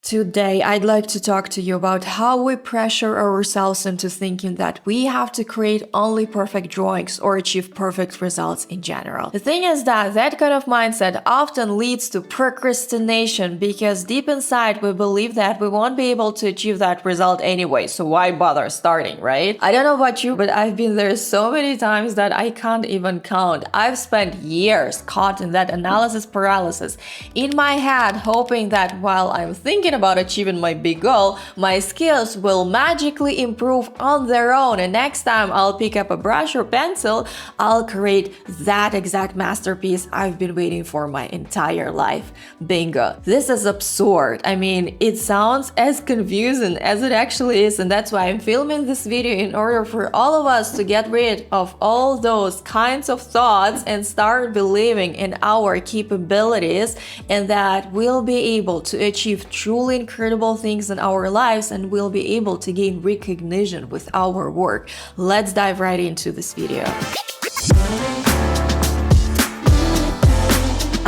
Today, I'd like to talk to you about how we pressure ourselves into thinking that we have to create only perfect drawings or achieve perfect results in general. The thing is that kind of mindset often leads to procrastination because deep inside we believe that we won't be able to achieve that result anyway, so why bother starting, right? I don't know about you, but I've been there so many times that I can't even count. I've spent years caught in that analysis paralysis in my head, hoping that while I'm thinking about achieving my big goal, my skills will magically improve on their own, and next time I'll pick up a brush or pencil, I'll create that exact masterpiece I've been waiting for my entire life. Bingo. This is absurd. I mean, it sounds as confusing as it actually is, and that's why I'm filming this video in order for all of us to get rid of all those kinds of thoughts and start believing in our capabilities, and that we'll be able to achieve truly incredible things in our lives and we'll be able to gain recognition with our work. Let's dive right into this video.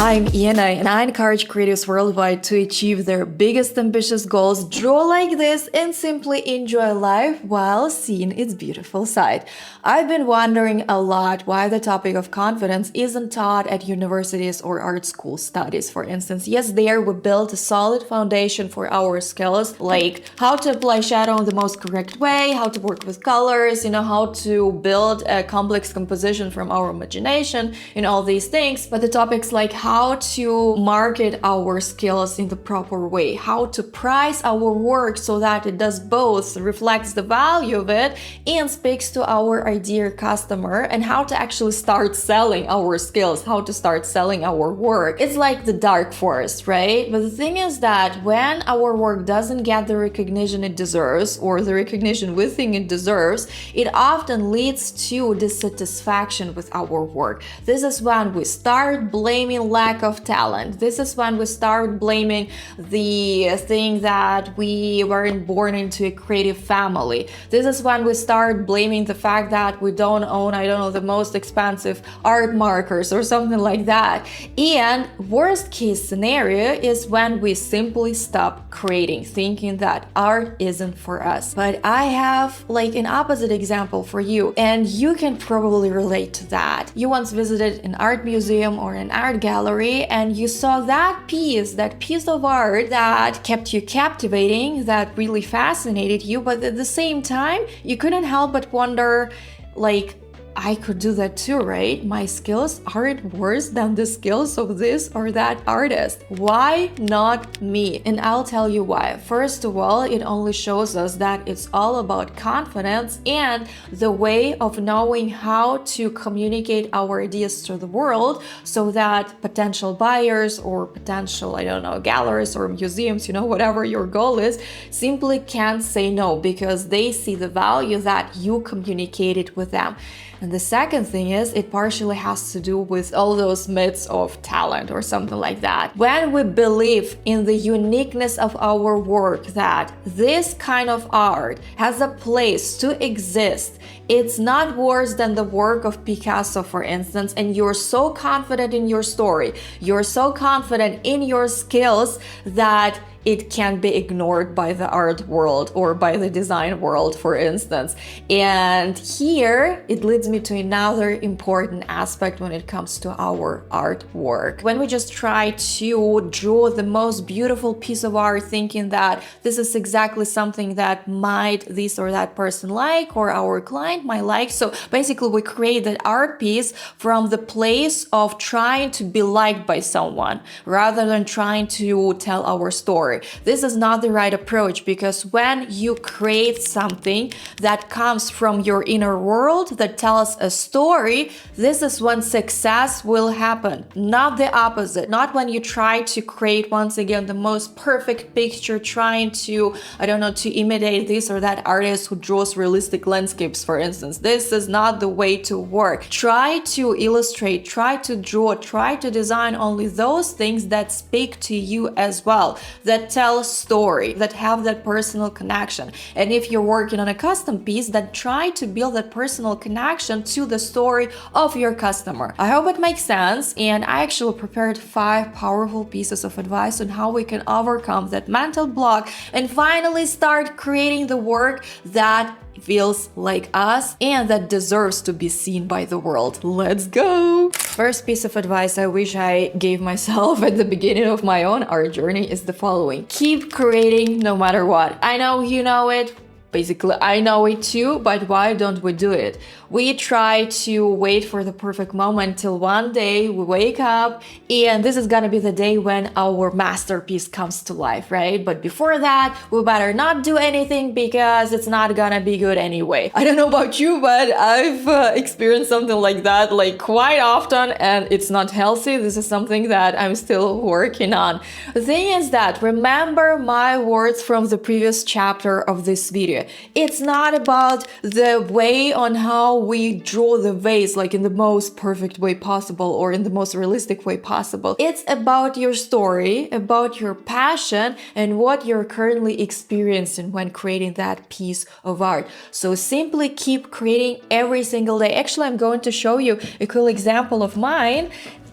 I'm Iana, and I encourage creatives worldwide to achieve their biggest ambitious goals, draw like this, and simply enjoy life while seeing its beautiful side. I've been wondering a lot why the topic of confidence isn't taught at universities or art school studies, for instance. Yes, there we build a solid foundation for our skills, like how to apply shadow in the most correct way, how to work with colors, how to build a complex composition from our imagination, and all these things. But the topics like how to market our skills in the proper way, how to price our work so that it does both, reflects the value of it and speaks to our ideal customer, and how to actually start selling our skills, how to start selling our work. It's like the dark forest, right? But the thing is that when our work doesn't get the recognition it deserves, or the recognition we think it deserves, it often leads to dissatisfaction with our work. This is when we start blaming lack of talent. This is when we start blaming the thing that we weren't born into a creative family. This is when we start blaming the fact that we don't own, the most expensive art markers or something like that. And worst case scenario is when we simply stop creating, thinking that art isn't for us. But I have an opposite example for you, and you can probably relate to that. You once visited an art museum or an art gallery, and you saw that piece of art that kept you captivating, that really fascinated you, but at the same time, you couldn't help but wonder, I could do that too, right? My skills aren't worse than the skills of this or that artist. Why not me? And I'll tell you why. First of all, it only shows us that it's all about confidence and the way of knowing how to communicate our ideas to the world so that potential buyers or potential, galleries or museums, whatever your goal is, simply can't say no because they see the value that you communicated with them. And the second thing is, it partially has to do with all those myths of talent or something like that. When we believe in the uniqueness of our work, that this kind of art has a place to exist, it's not worse than the work of Picasso, for instance, and you're so confident in your story, you're so confident in your skills that it can't be ignored by the art world or by the design world, for instance. And here it leads me to another important aspect when it comes to our artwork. When we just try to draw the most beautiful piece of art thinking that this is exactly something that might this or that person like, or our client might like. So basically we create that art piece from the place of trying to be liked by someone rather than trying to tell our story. This is not the right approach, because when you create something that comes from your inner world, that tells a story, this is when success will happen, not the opposite. Not when you try to create, once again, the most perfect picture, trying to, to imitate this or that artist who draws realistic landscapes, for instance. This is not the way to work. Try to illustrate, try to draw, try to design only those things that speak to you as well, that that tell story, that have that personal connection. And if you're working on a custom piece, then try to build that personal connection to the story of your customer. I hope it makes sense, and I actually prepared 5 powerful pieces of advice on how we can overcome that mental block and finally start creating the work that feels like us and that deserves to be seen by the world. Let's go! First piece of advice I wish I gave myself at the beginning of my own art journey is the following. Keep creating no matter what. I know you know it. Basically, I know it too, but why don't we do it? We try to wait for the perfect moment till one day we wake up and this is gonna be the day when our masterpiece comes to life, right? But before that, we better not do anything because it's not gonna be good anyway. I don't know about you, but I've experienced something like that like quite often, and it's not healthy. This is something that I'm still working on. The thing is that remember my words from the previous chapter of this video. It's not about the way on how we draw the vase like in the most perfect way possible or in the most realistic way possible. It's about your story, about your passion, and what you're currently experiencing when creating that piece of art. So simply keep creating every single day. Actually, I'm going to show you a cool example of mine.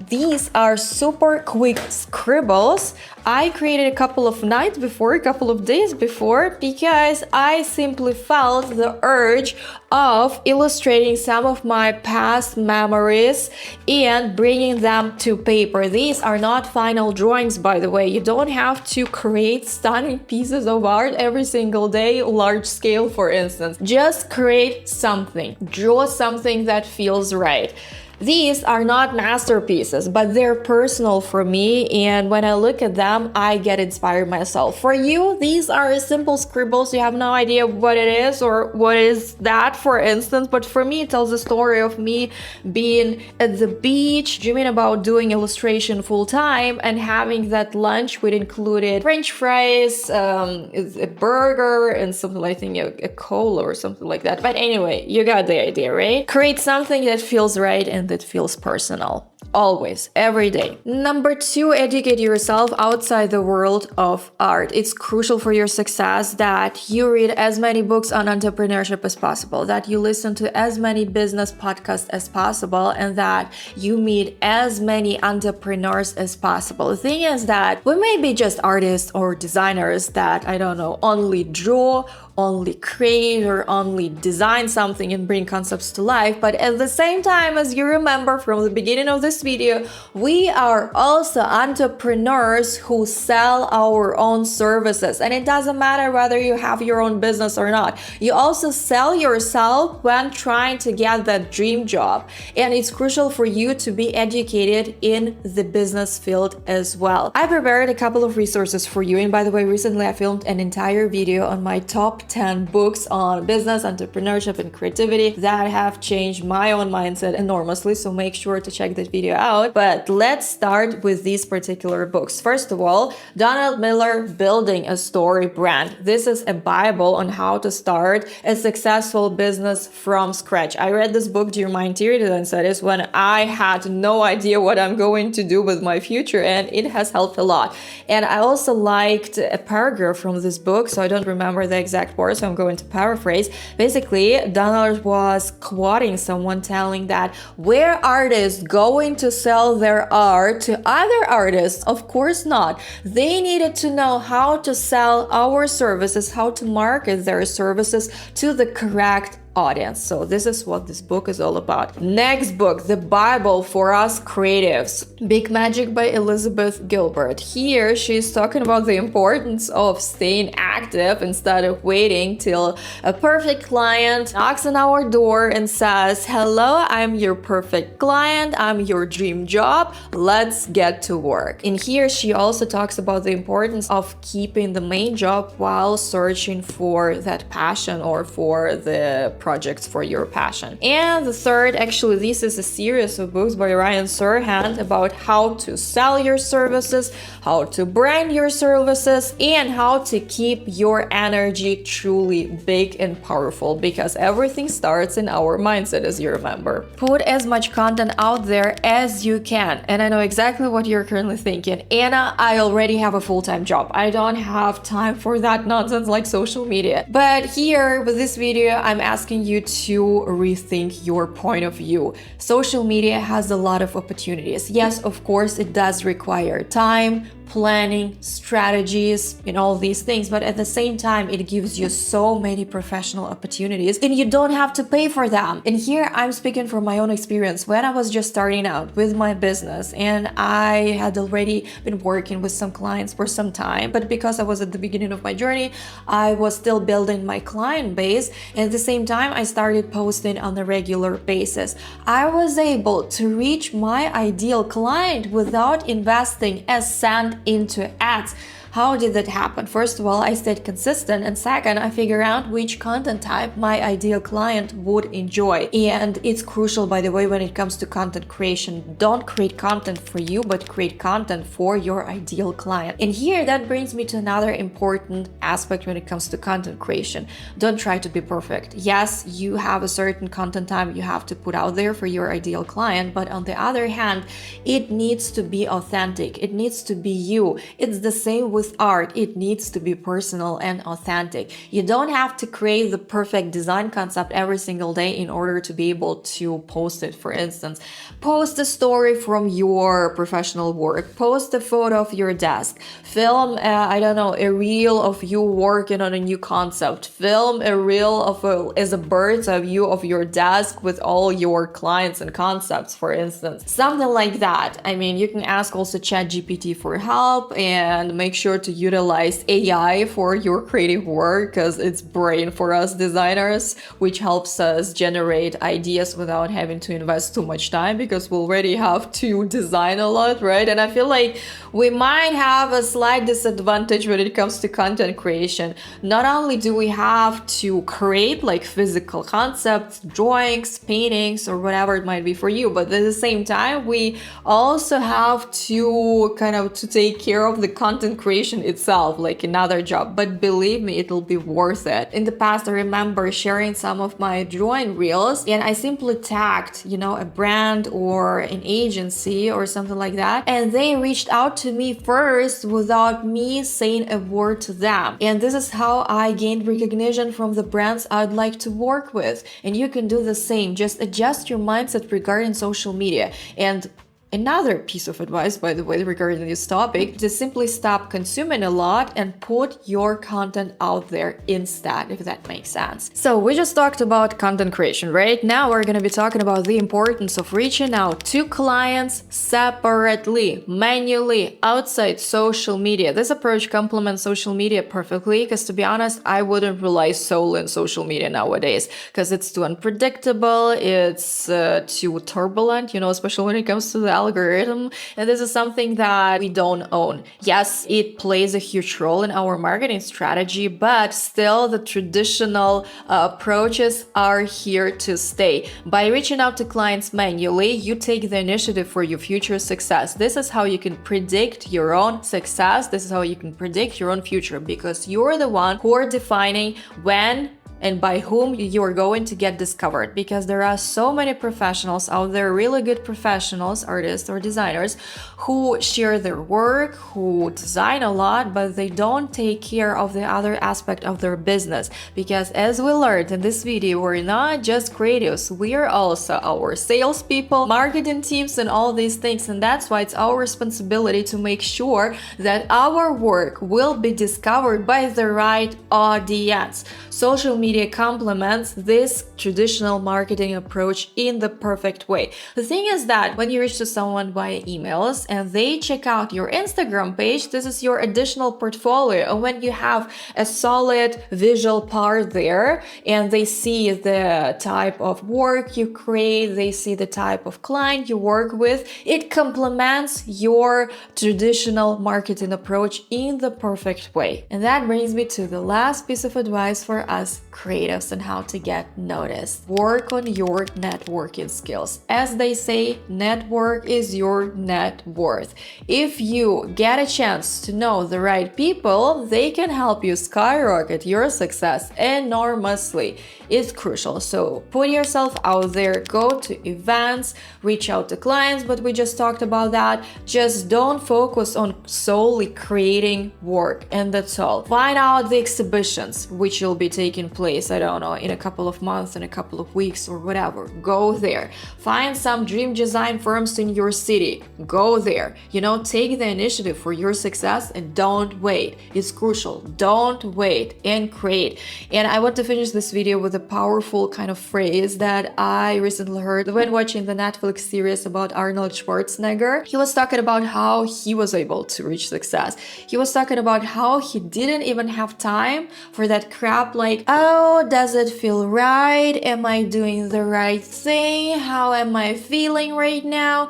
These are super quick scribbles. I created a couple of nights before, a couple of days before, because I simply felt the urge of illustrating some of my past memories and bringing them to paper. These are not final drawings, by the way. You don't have to create stunning pieces of art every single day, large scale, for instance. Just create something. Draw something that feels right. These are not masterpieces, but they're personal for me, and when I look at them, I get inspired myself. For you, these are simple scribbles. You have no idea what it is or what is that, for instance, but for me, it tells the story of me being at the beach, dreaming about doing illustration full time, and having that lunch which included French fries, a burger, and something like a cola or something like that. But anyway, you got the idea, right? Create something that feels right and that feels personal. Always, every day. Number 2, educate yourself outside the world of art. It's crucial for your success that you read as many books on entrepreneurship as possible, that you listen to as many business podcasts as possible, and that you meet as many entrepreneurs as possible. The thing is that we may be just artists or designers that, I don't know, only draw, only create, or only design something and bring concepts to life, but at the same time, as you remember from the beginning of this video, we are also entrepreneurs who sell our own services, and it doesn't matter whether you have your own business or not. You also sell yourself when trying to get that dream job, and it's crucial for you to be educated in the business field as well. I prepared a couple of resources for you, and by the way, recently I filmed an entire video on my top 10 books on business, entrepreneurship, and creativity that have changed my own mindset enormously, so make sure to check that video out. But let's start with these particular books. First of all, Donald Miller, Building a Story Brand. This is a Bible on how to start a successful business from scratch. I read this book during my interior design studies when I had no idea what I'm going to do with my future, and it has helped a lot. And I also liked a paragraph from this book, so I don't remember the exact word, so I'm going to paraphrase. Basically, Donald was quoting someone telling that where artists going to sell their art to other artists? Of course not. They needed to know how to sell our services, how to market their services to the correct audience. So this is what this book is all about. Next book, The Bible for Us Creatives, Big Magic by Elizabeth Gilbert. Here she's talking about the importance of staying active instead of waiting till a perfect client knocks on our door and says, hello, I'm your perfect client, I'm your dream job, let's get to work. In here she also talks about the importance of keeping the main job while searching for that passion or for the projects for your passion. And the third, actually, this is a series of books by Ryan Serhant about how to sell your services, how to brand your services, and how to keep your energy truly big and powerful, because everything starts in our mindset, as you remember. Put as much content out there as you can. And I know exactly what you're currently thinking. Anna, I already have a full-time job. I don't have time for that nonsense like social media. But here with this video, I'm asking you to rethink your point of view. Social media has a lot of opportunities. Yes, of course, it does require time, planning, strategies, and all these things, but at the same time it gives you so many professional opportunities and you don't have to pay for them. And here I'm speaking from my own experience. When I was just starting out with my business and I had already been working with some clients for some time, but because I was at the beginning of my journey, I was still building my client base, and at the same time I started posting on a regular basis. I was able to reach my ideal client without investing a cent into ads. How did that happen? First of all, I stayed consistent, and second, I figured out which content type my ideal client would enjoy. And it's crucial, by the way, when it comes to content creation. Don't create content for you, but create content for your ideal client. And here, that brings me to another important aspect when it comes to content creation. Don't try to be perfect. Yes, you have a certain content type you have to put out there for your ideal client, but on the other hand, it needs to be authentic. It needs to be you. It's the same with art. It needs to be personal and authentic. You don't have to create the perfect design concept every single day in order to be able to post it. For instance, post a story from your professional work, post a photo of your desk, film a reel of you working on a new concept, film a reel of as a bird's eye view of your desk with all your clients and concepts, for instance, something like that. I mean, you can ask also ChatGPT for help, and make sure to utilize AI for your creative work, because it's brain for us designers, which helps us generate ideas without having to invest too much time, because we already have to design a lot, right? And I feel like we might have a slight disadvantage when it comes to content creation. Not only do we have to create like physical concepts, drawings, paintings, or whatever it might be for you, but at the same time, we also have to to take care of the content creation itself, like another job. But believe me, it'll be worth it. In the past, I remember sharing some of my drawing reels, and I simply tagged, a brand or an agency or something like that, and they reached out to me first without me saying a word to them. And this is how I gained recognition from the brands I'd like to work with. And you can do the same. Just adjust your mindset regarding social media. And another piece of advice, by the way, regarding this topic, just simply stop consuming a lot and put your content out there instead, if that makes sense. So we just talked about content creation, right? Now we're going to be talking about the importance of reaching out to clients separately, manually, outside social media. This approach complements social media perfectly, because to be honest, I wouldn't rely solely on social media nowadays, because it's too unpredictable, it's too turbulent, especially when it comes to the algorithm, and this is something that we don't own. Yes, it plays a huge role in our marketing strategy, but still the traditional approaches are here to stay. By reaching out to clients manually, you take the initiative for your future success. This is how you can predict your own success. This is how you can predict your own future, because you're the one who are defining when and by whom you are going to get discovered, because there are so many professionals out there, really good professionals, artists or designers, who share their work, who design a lot, but they don't take care of the other aspect of their business. Because as we learned in this video, we're not just creatives, we are also our salespeople, marketing teams, and all these things. And that's why it's our responsibility to make sure that our work will be discovered by the right audience. Social media complements this traditional marketing approach in the perfect way. The thing is that when you reach to someone via emails and they check out your Instagram page, this is your additional portfolio. And when you have a solid visual part there and they see the type of work you create, they see the type of client you work with, it complements your traditional marketing approach in the perfect way. And that brings me to the last piece of advice for us creatives and how to get noticed. Work on your networking skills. As they say, network is your net worth. If you get a chance to know the right people, they can help you skyrocket your success enormously. It's crucial. So put yourself out there, go to events, reach out to clients, but we just talked about that. Just don't focus on solely creating work, and that's all. Find out the exhibitions which will be taking place, I don't know, in a couple of months, in a couple of weeks or whatever. Go there. Find some dream design firms in your city. Go there. Take the initiative for your success and don't wait. It's crucial. Don't wait and create. And I want to finish this video with a powerful kind of phrase that I recently heard when watching the Netflix series about Arnold Schwarzenegger. He was talking about how he was able to reach success. He was talking about how he didn't even have time for that crap like, oh, does it feel right? Am I doing the right thing? How am I feeling right now?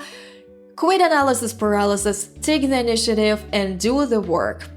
Quit analysis paralysis, take the initiative and do the work.